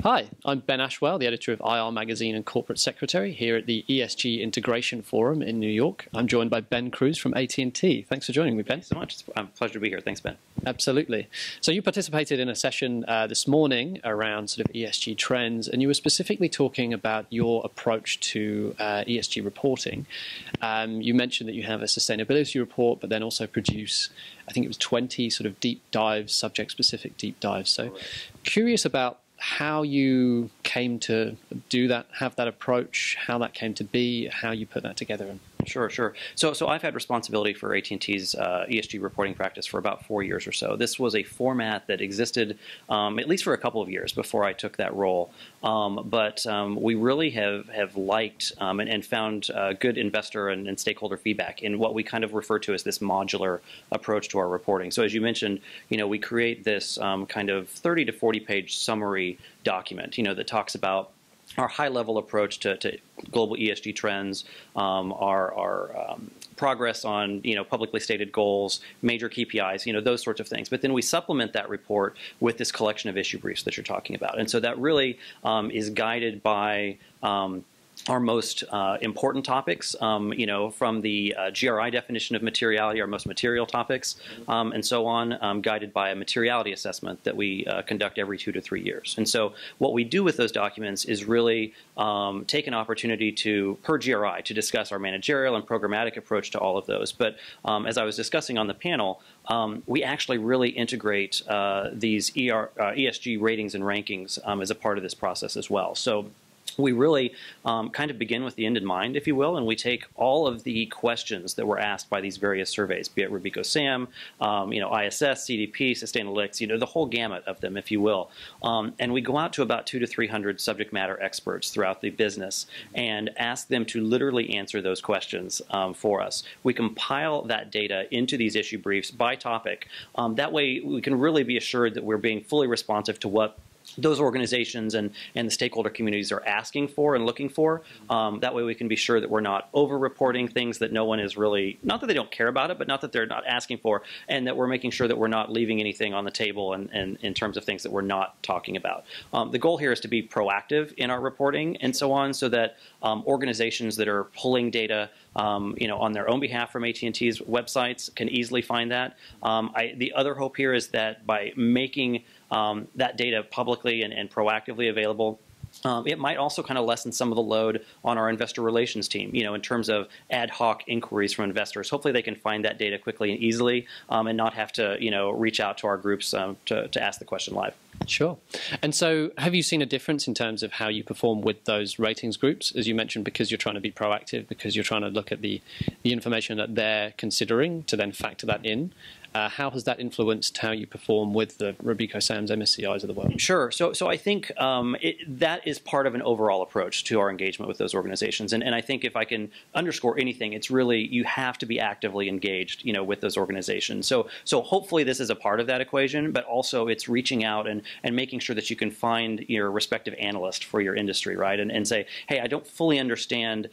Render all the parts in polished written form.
Hi, I'm Ben Ashwell, the editor of IR Magazine and Corporate Secretary here at the ESG Integration Forum in New York. I'm joined by Ben Kruse from AT&T. Thanks for joining me, Ben. Thanks so much. It's a pleasure to be here. Thanks, Ben. Absolutely. So you participated in a session this morning around sort of ESG trends, and you were specifically talking about your approach to ESG reporting. You mentioned that you have a sustainability report, but then also produce, I think it was 20 sort of deep dives, subject-specific deep dives. So curious about how you came to do that, have that approach, how that came to be, how you put that together. Sure. So I've had responsibility for AT&T's ESG reporting practice for about 4 years or so. This was a format that existed at least for a couple of years before I took that role. But we really have liked and found good investor and stakeholder feedback in what we kind of refer to as this modular approach to our reporting. So as you mentioned, we create this kind of 30 to 40 page summary document, that talks about our high-level approach to global ESG trends, our progress on publicly stated goals, major KPIs, those sorts of things. But then we supplement that report with this collection of issue briefs that you're talking about, and so that really is guided by our most important topics, from the GRI definition of materiality, our most material topics, and so on, guided by a materiality assessment that we conduct every 2 to 3 years. And so what we do with those documents is really take an opportunity per GRI, to discuss our managerial and programmatic approach to all of those. But as I was discussing on the panel, we actually really integrate these ESG ratings and rankings as a part of this process as well. So we really kind of begin with the end in mind, if you will, and we take all of the questions that were asked by these various surveys, be it RobecoSAM, ISS, CDP, Sustainalytics, the whole gamut of them, if you will. And we go out to about 200 to 300 subject matter experts throughout the business and ask them to literally answer those questions for us. We compile that data into these issue briefs by topic. That way we can really be assured that we're being fully responsive to what those organizations and the stakeholder communities are asking for and looking for. That way we can be sure that we're not over-reporting things that no one is really, not that they don't care about it, but not that they're not asking for, and that we're making sure that we're not leaving anything on the table and in terms of things that we're not talking about. The goal here is to be proactive in our reporting and so on, so that organizations that are pulling data on their own behalf from AT&T's websites can easily find that. The other hope here is that by making that data publicly and proactively available, it might also kind of lessen some of the load on our investor relations team, in terms of ad hoc inquiries from investors. Hopefully they can find that data quickly and easily and not have to, reach out to our groups to ask the question live. Sure. And so have you seen a difference in terms of how you perform with those ratings groups, as you mentioned, because you're trying to be proactive, because you're trying to look at the information that they're considering to then factor that in? How has that influenced how you perform with the RobecoSAMs, MSCIs of the world? Sure. So I think that is part of an overall approach to our engagement with those organizations. And I think if I can underscore anything, it's really you have to be actively engaged, with those organizations. So hopefully this is a part of that equation, but also it's reaching out and making sure that you can find your respective analyst for your industry, right? And say, hey, I don't fully understand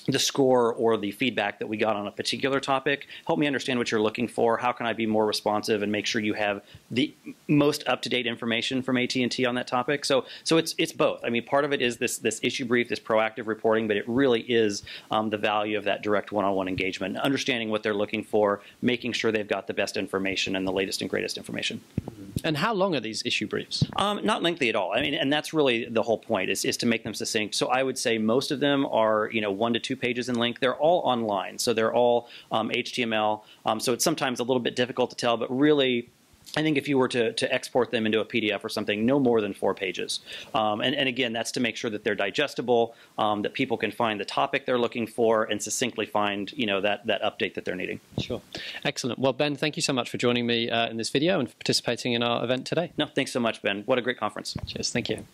the score or the feedback that we got on a particular topic. Help me understand what you're looking for. How can I be more responsive and make sure you have the most up-to-date information from AT&T on that topic? So it's both. I mean, part of it is this issue brief, this proactive reporting, but it really is the value of that direct one-on-one engagement, understanding what they're looking for, making sure they've got the best information and the latest and greatest information. And how long are these issue briefs? Not lengthy at all. I mean, and that's really the whole point is to make them succinct. So I would say most of them are 1 to 2 pages in length. They're all online, so they're all HTML. So it's sometimes a little bit difficult to tell, but really, I think if you were to export them into a PDF or something, no more than 4 pages. And again, that's to make sure that they're digestible, that people can find the topic they're looking for and succinctly find that update that they're needing. Sure. Excellent. Well, Ben, thank you so much for joining me in this video and for participating in our event today. No, thanks so much, Ben. What a great conference. Cheers. Thank you.